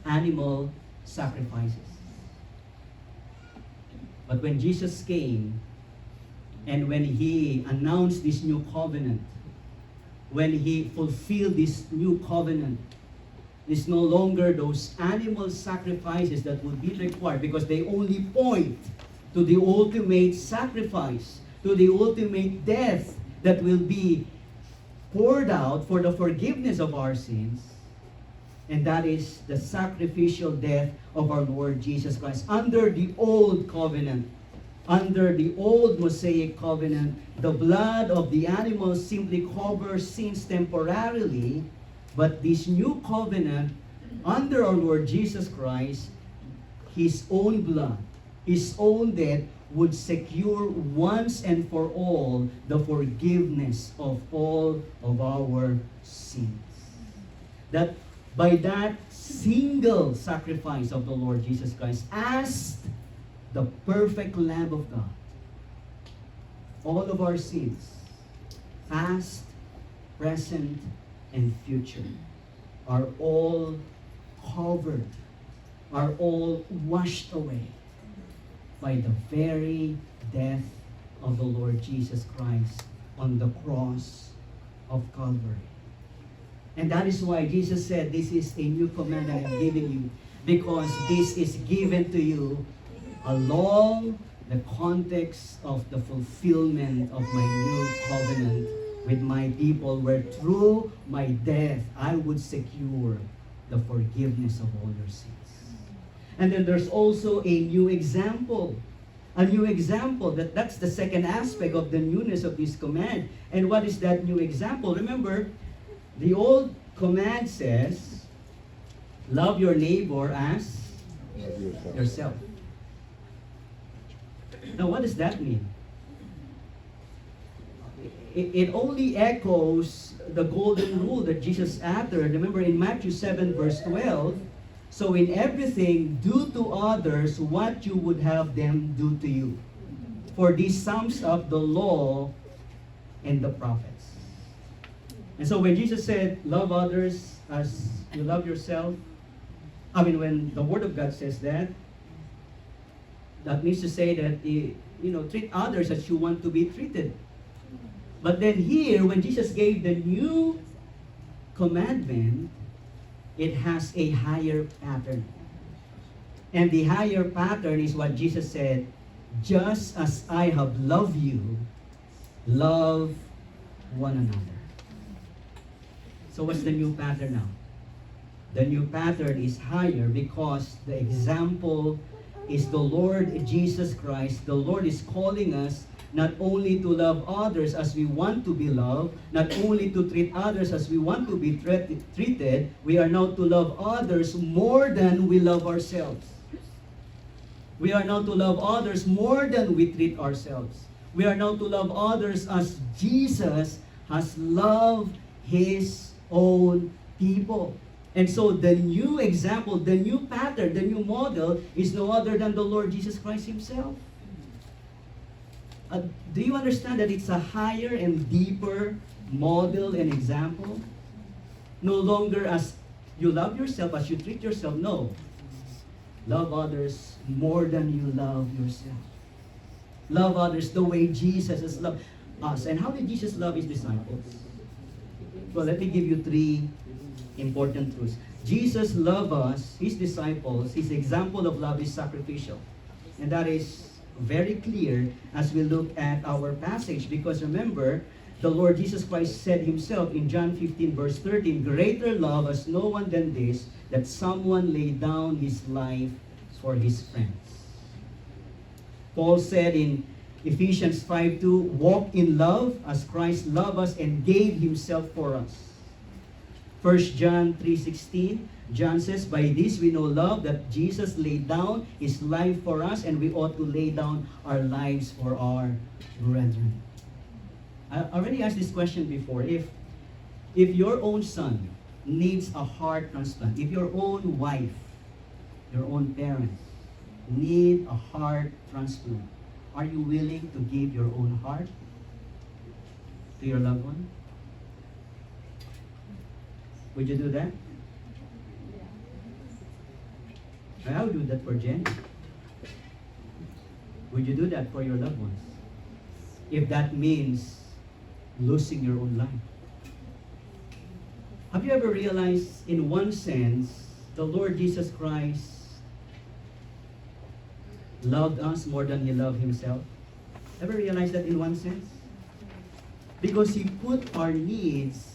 Animal sacrifices. But when Jesus came, and when he announced this new covenant, when he fulfilled this new covenant, it's no longer those animal sacrifices that would be required, because they only point to the ultimate sacrifice, to the ultimate death that will be poured out for the forgiveness of our sins. And that is the sacrificial death of our Lord Jesus Christ. Under the old covenant, under the old Mosaic covenant, the blood of the animals simply covers sins temporarily, but this new covenant, under our Lord Jesus Christ, his own blood, his own death, would secure once and for all the forgiveness of all of our sins. That by that single sacrifice of the Lord Jesus Christ as the perfect Lamb of God, all of our sins, past, present, and future, are all covered, are all washed away by the very death of the Lord Jesus Christ on the cross of Calvary. And that is why Jesus said, "This is a new command I am giving you, because this is given to you along the context of the fulfillment of my new covenant with my people, where through my death I would secure the forgiveness of all your sins." And then there's also a new example. A new example, that's the second aspect of the newness of this command. And what is that new example? Remember, the old command says, "Love your neighbor as yourself." Now, what does that mean? It only echoes the golden rule that Jesus uttered. Remember in Matthew 7 verse 12, "So in everything, do to others what you would have them do to you. For this sums up the law and the prophets." And so when Jesus said, "Love others as you love yourself," when the Word of God says that, that means to say that, treat others as you want to be treated. But then here, when Jesus gave the new commandment, it has a higher pattern. And the higher pattern is what Jesus said, "Just as I have loved you, love one another." So what's the new pattern now? The new pattern is higher because the example is the Lord Jesus Christ. The Lord is calling us not only to love others as we want to be loved, not only to treat others as we want to be treated, we are now to love others more than we love ourselves. We are now to love others more than we treat ourselves. We are now to love others as Jesus has loved His own people. And so the new example, the new pattern, the new model is no other than the Lord Jesus Christ Himself. Do you understand that it's a higher and deeper model and example? No longer as you love yourself, as you treat yourself. No. Love others more than you love yourself. Love others the way Jesus has loved us. And how did Jesus love His disciples? Well, let me give you three important truths. Jesus loved us, His disciples. His example of love is sacrificial. And that is very clear as we look at our passage. Because remember, the Lord Jesus Christ said Himself in John 15 verse 13, "Greater love has no one than this, that someone lay down his life for his friends." Paul said in Ephesians 5:2, "Walk in love as Christ loved us and gave Himself for us." 1 John 3:16, John says, "By this we know love, that Jesus laid down His life for us, and we ought to lay down our lives for our brethren." I already asked this question before. If your own son needs a heart transplant, if your own wife, your own parents need a heart transplant, are you willing to give your own heart to your loved one? Would you do that? I would do that for Jenny. Would you do that for your loved ones? If that means losing your own life. Have you ever realized, in one sense, the Lord Jesus Christ loved us more than He loved Himself? Ever realize that in one sense? Because He put our needs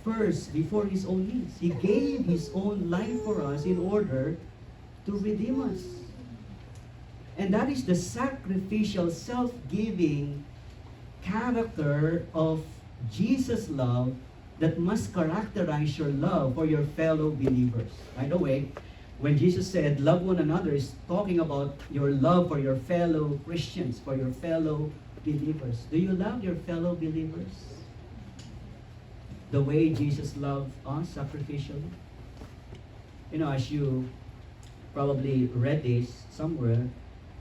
first before His own needs. He gave His own life for us in order to redeem us. And that is the sacrificial, self-giving character of Jesus' love that must characterize your love for your fellow believers. By the way, when Jesus said, "Love one another," is talking about your love for your fellow Christians, for your fellow believers. Do you love your fellow believers the way Jesus loved us sacrificially? You know, as you probably read this somewhere,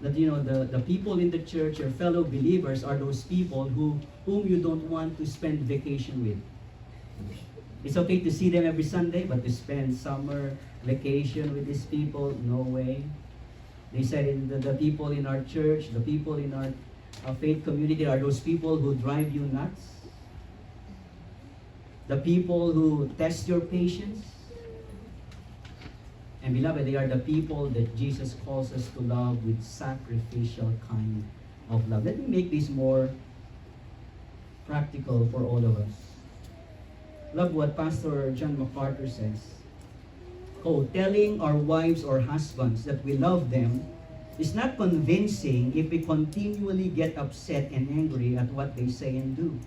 that the people in the church, your fellow believers, are those people whom you don't want to spend vacation with. It's okay to see them every Sunday, but to spend summer vacation with these people, no way. They said the people in our church, the people in our faith community are those people who drive you nuts. The people who test your patience. And beloved, they are the people that Jesus calls us to love with sacrificial kind of love. Let me make this more practical for all of us. Love what Pastor John MacArthur says. Telling our wives or husbands that we love them is not convincing if we continually get upset and angry at what they say and do.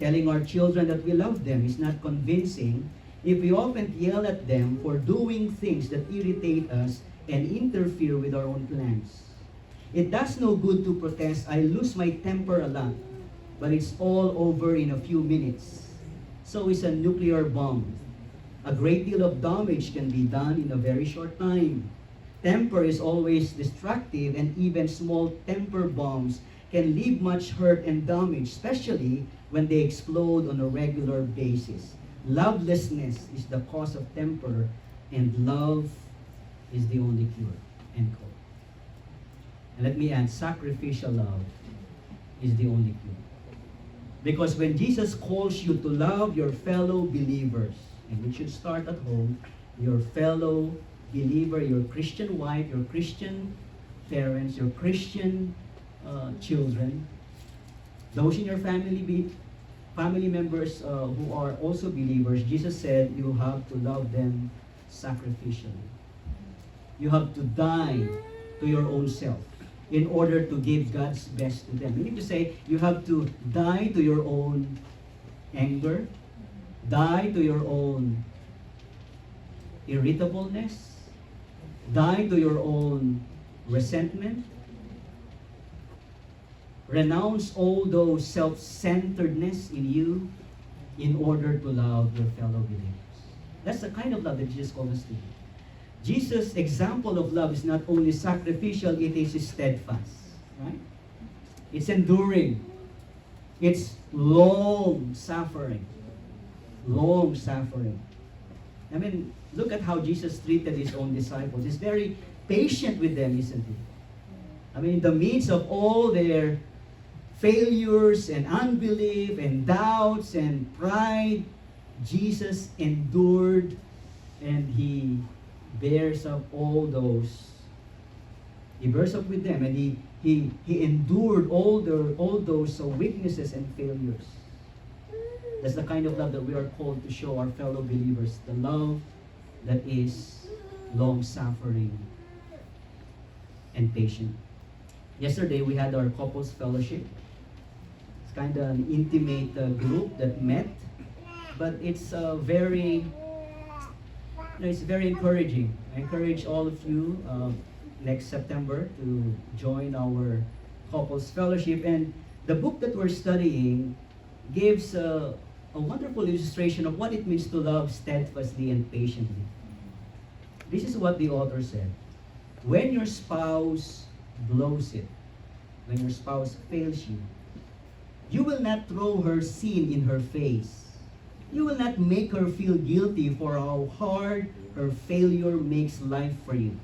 Telling our children that we love them is not convincing if we often yell at them for doing things that irritate us and interfere with our own plans. It does no good to protest, "I lose my temper a lot," but it's all over in a few minutes. So is a nuclear bomb. A great deal of damage can be done in a very short time. Temper is always destructive, and even small temper bombs can leave much hurt and damage, especially when they explode on a regular basis. Lovelessness is the cause of temper, and love is the only cure. End quote. And let me add, sacrificial love is the only cure. Because when Jesus calls you to love your fellow believers, and we should start at home, your fellow believer, your Christian wife, your Christian parents, your Christian children, those in your family family members who are also believers, Jesus said you have to love them sacrificially. You have to die to your own self in order to give God's best to them. Meaning to say, you have to die to your own anger, die to your own irritableness, die to your own resentment, renounce all those self-centeredness in you in order to love your fellow believers. That's the kind of love that Jesus calls us to. Jesus' example of love is not only sacrificial, it is steadfast. Right? It's enduring. It's long suffering. Long suffering. I mean, look at how Jesus treated his own disciples. He's very patient with them, isn't he? I mean, in the midst of all their failures and unbelief and doubts and pride, Jesus endured and he bears up all those. He bears up with them and he endured all those weaknesses and failures. That's the kind of love that we are called to show our fellow believers. The love that is long-suffering and patient. Yesterday, we had our couples fellowship. It's kind of an intimate group that met. But it's it's very encouraging. I encourage all of you next September to join our couples fellowship. And the book that we're studying gives a wonderful illustration of what it means to love steadfastly and patiently. This is what the author said. When your spouse blows it, when your spouse fails you, you will not throw her sin in her face. You will not make her feel guilty for how hard her failure makes life for you.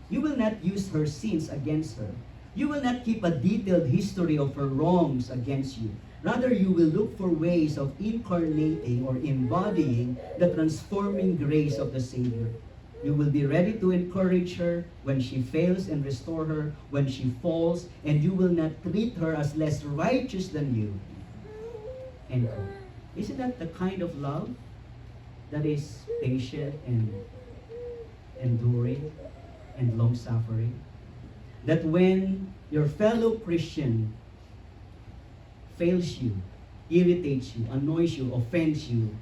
You will not use her sins against her. You will not keep a detailed history of her wrongs against you. Rather, you will look for ways of incarnating or embodying the transforming grace of the Savior. You will be ready to encourage her when she fails and restore her when she falls, and you will not treat her as less righteous than you. End quote. Isn't that the kind of love that is patient and enduring and long-suffering? That when your fellow Christian fails you, irritates you, annoys you, offends you,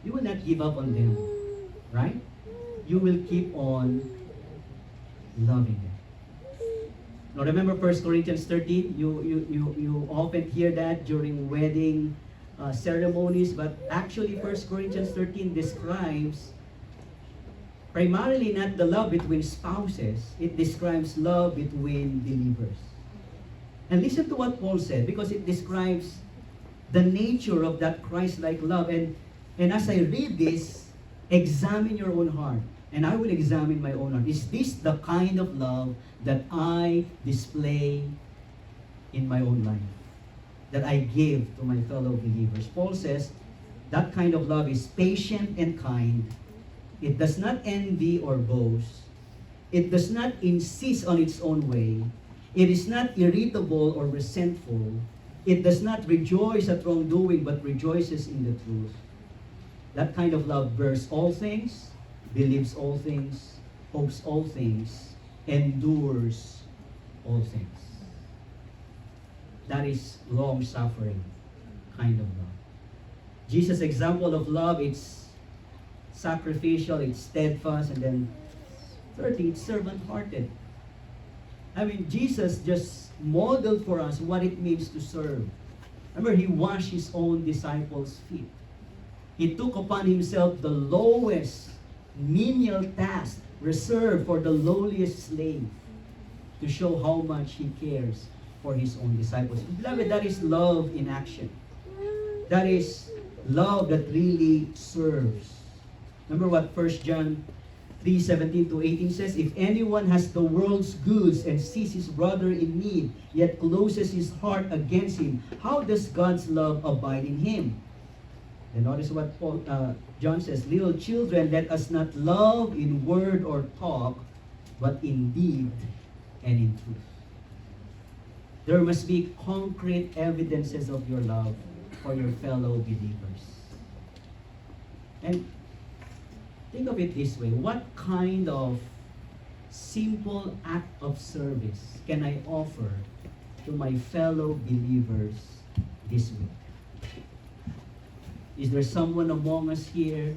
you will not give up on them. Right? You will keep on loving them. Now remember 1 Corinthians 13? You often hear that during wedding ceremonies, but actually 1 Corinthians 13 describes primarily not the love between spouses, it describes love between believers. And listen to what Paul said, because it describes the nature of that Christ-like love. And as I read this, examine your own heart. And I will examine my own heart. Is this the kind of love that I display in my own life? That I give to my fellow believers? Paul says, that kind of love is patient and kind. It does not envy or boast. It does not insist on its own way. It is not irritable or resentful. It does not rejoice at wrongdoing, but rejoices in the truth. That kind of love bears all things, believes all things, hopes all things, endures all things. That is long-suffering kind of love. Jesus' example of love, it's sacrificial, it's steadfast, and then thirdly, it's servant-hearted. I mean, Jesus just modeled for us what it means to serve. Remember, he washed his own disciples' feet. He took upon himself the lowest menial task reserved for the lowliest slave to show how much he cares for his own disciples. Beloved, that is love in action. That is love that really serves. Remember what 1 John 3:17-18 says, if anyone has the world's goods and sees his brother in need, yet closes his heart against him, how does God's love abide in him? And notice what John says, little children, let us not love in word or talk, but in deed and in truth. There must be concrete evidences of your love. for your fellow believers. And think of it this way, what kind of simple act of service can I offer to my fellow believers this week? Is there someone among us here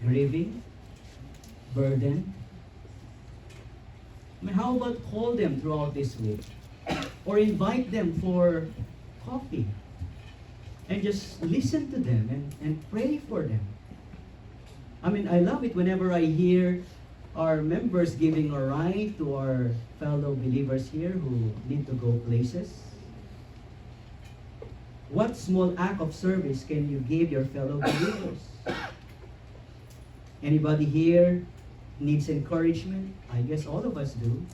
grieving, burdened? I mean, how about call them throughout this week? Or invite them for coffee and just listen to them and pray for them. I mean, I love it whenever I hear our members giving a ride to our fellow believers here who need to go places. What small act of service can you give your fellow believers? Anybody here needs encouragement? I guess all of us do.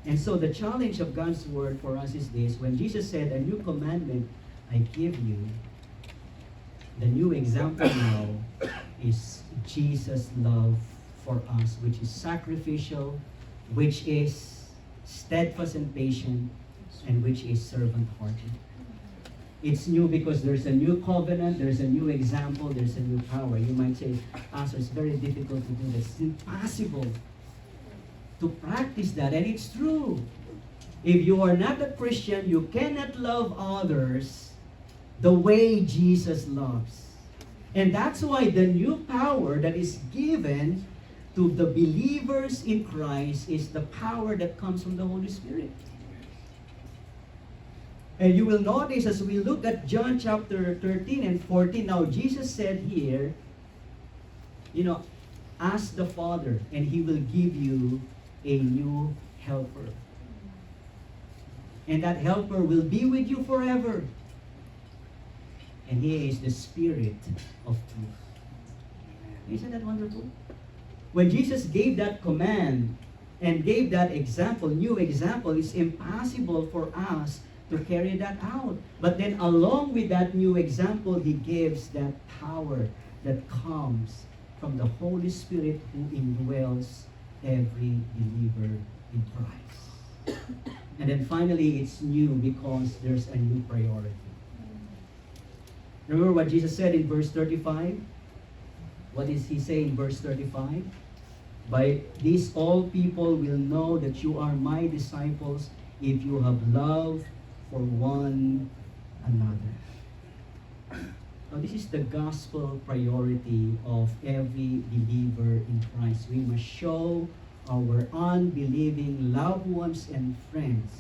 And so the challenge of God's word for us is this: when Jesus said, "A new commandment I give you," the new example now is Jesus' love for us, which is sacrificial, which is steadfast and patient, and which is servant-hearted. It's new because there's a new covenant, there's a new example, there's a new power. You might say, "Pastor, it's very difficult to do this. It's impossible to practice that," and it's true. If you are not a Christian, you cannot love others the way Jesus loves. And that's why the new power that is given to the believers in Christ is the power that comes from the Holy Spirit. And you will notice as we look at John chapter 13 and 14, now Jesus said here, ask the Father and He will give you a new helper. And that helper will be with you forever. And He is the Spirit of truth. Isn't that wonderful? When Jesus gave that command and gave that example, new example, it's impossible for us to carry that out. But then along with that new example, He gives that power that comes from the Holy Spirit who indwells every believer in Christ. And then finally, it's new because there's a new priority. Remember what Jesus said in verse 35? What does He say in verse 35? "By this all people will know that you are my disciples if you have love for one another." Now, this is the gospel priority of every believer in Christ. We must show our unbelieving loved ones and friends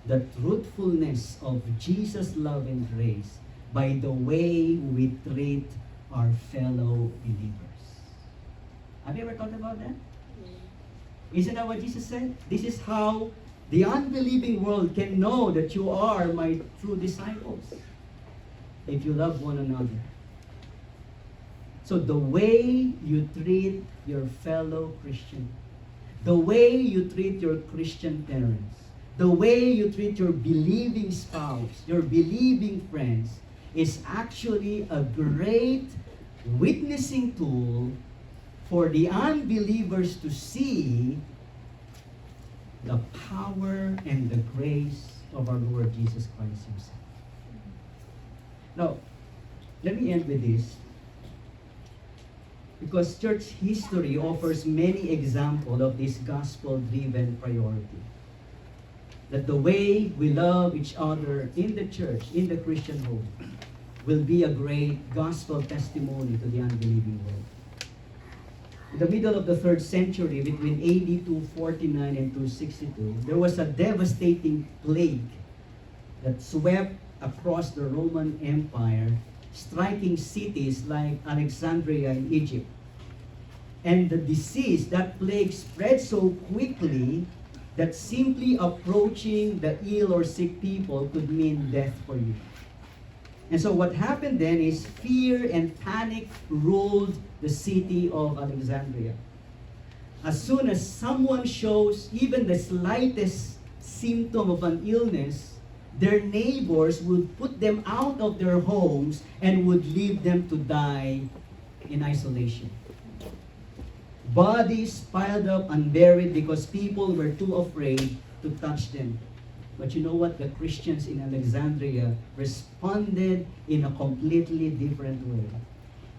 the truthfulness of Jesus' love and grace by the way we treat our fellow believers. Have you ever thought about that? Isn't that what Jesus said? This is how the unbelieving world can know that you are my true disciples, if you love one another. So the way you treat your fellow Christian, the way you treat your Christian parents, the way you treat your believing spouse, your believing friends, is actually a great witnessing tool for the unbelievers to see the power and the grace of our Lord Jesus Christ Himself. Now, let me end with this. Because church history offers many examples of this gospel-driven priority. That the way we love each other in the church, in the Christian home, will be a great gospel testimony to the unbelieving world. In the middle of the 3rd century, between AD 249 and 262, there was a devastating plague that swept across the Roman Empire, striking cities like Alexandria in Egypt. And the disease, that plague, spread so quickly that simply approaching the ill or sick people could mean death for you. And so what happened then is fear and panic ruled the city of Alexandria. As soon as someone shows even the slightest symptom of an illness, their neighbors would put them out of their homes and would leave them to die in isolation. Bodies piled up unburied because people were too afraid to touch them. But you know what? The Christians in Alexandria responded in a completely different way.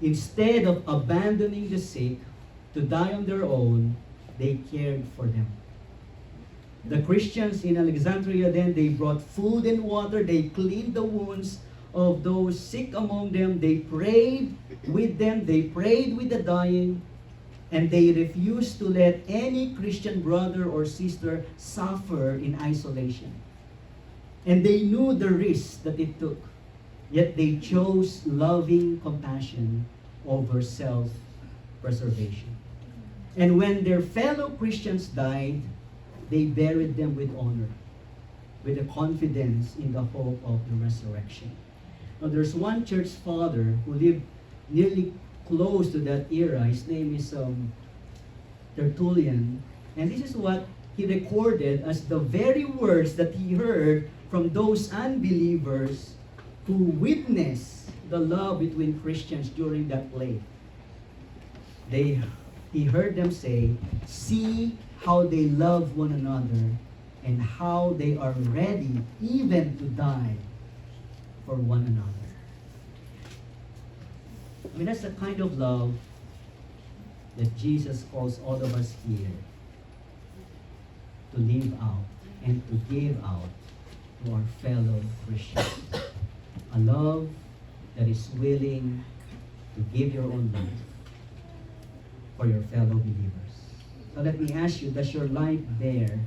Instead of abandoning the sick to die on their own, they cared for them. The Christians in Alexandria then, they brought food and water, they cleaned the wounds of those sick among them, they prayed with them, they prayed with the dying, and they refused to let any Christian brother or sister suffer in isolation. And they knew the risk that it took, yet they chose loving compassion over self-preservation. And when their fellow Christians died, they buried them with honor, with the confidence in the hope of the resurrection. Now, there's one church father who lived nearly close to that era. His name is Tertullian. And this is what he recorded as the very words that he heard from those unbelievers who witnessed the love between Christians during that plague. He heard them say, "See how they love one another and how they are ready even to die for one another." I mean, that's the kind of love that Jesus calls all of us here to live out and to give out to our fellow Christians. A love that is willing to give your own life for your fellow believers. So let me ask you, does your life bear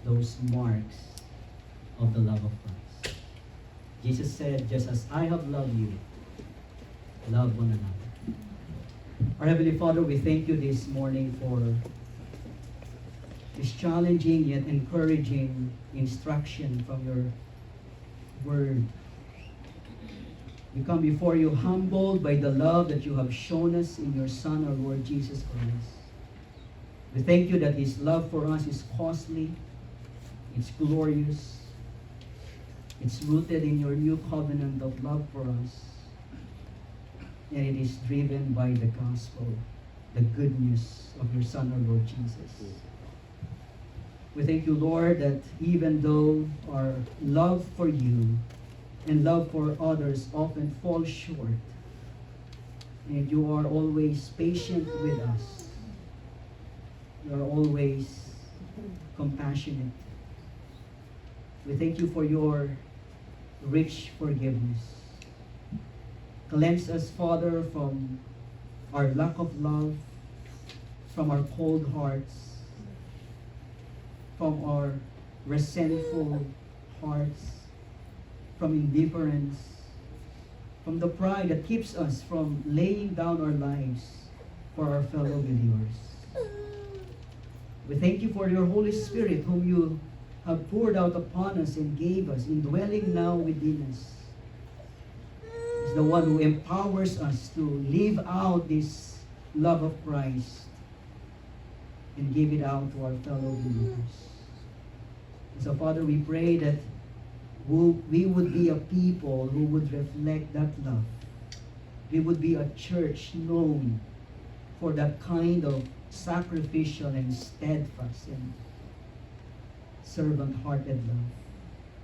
those marks of the love of Christ? Jesus said, "Just as I have loved you, love one another." Our Heavenly Father, we thank you this morning for this challenging yet encouraging instruction from your word. We come before you humbled by the love that you have shown us in your Son, our Lord Jesus Christ. We thank you that His love for us is costly, it's glorious, it's rooted in your new covenant of love for us, and it is driven by the gospel, the good news of your Son, our Lord Jesus. We thank you, Lord, that even though our love for you and love for others often falls short, and you are always patient with us, you are always compassionate. We thank you for your rich forgiveness. Cleanse us, Father, from our lack of love, from our cold hearts, from our resentful hearts, from indifference, from the pride that keeps us from laying down our lives for our fellow believers. We thank you for your Holy Spirit, whom you have poured out upon us and gave us, indwelling now within us. He's the one who empowers us to live out this love of Christ and give it out to our fellow believers. And so, Father, we pray that we would be a people who would reflect that love. We would be a church known for that kind of sacrificial and steadfast and servant-hearted love.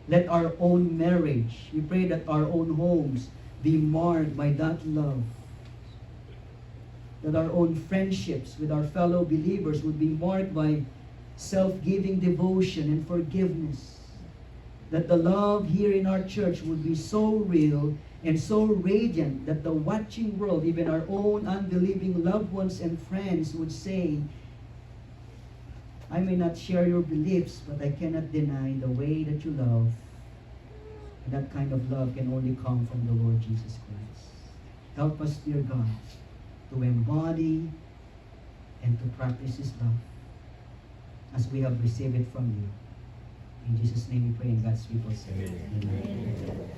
Let our own marriage, we pray that our own homes be marked by that love. That our own friendships with our fellow believers would be marked by self-giving devotion and forgiveness. That the love here in our church would be so real and so radiant that the watching world, even our own unbelieving loved ones and friends, would say, "I may not share your beliefs, but I cannot deny the way that you love." And that kind of love can only come from the Lord Jesus Christ. Help us, dear God, to embody and to practice His love as we have received it from you. In Jesus' name we pray, and God's people say, Amen. Amen.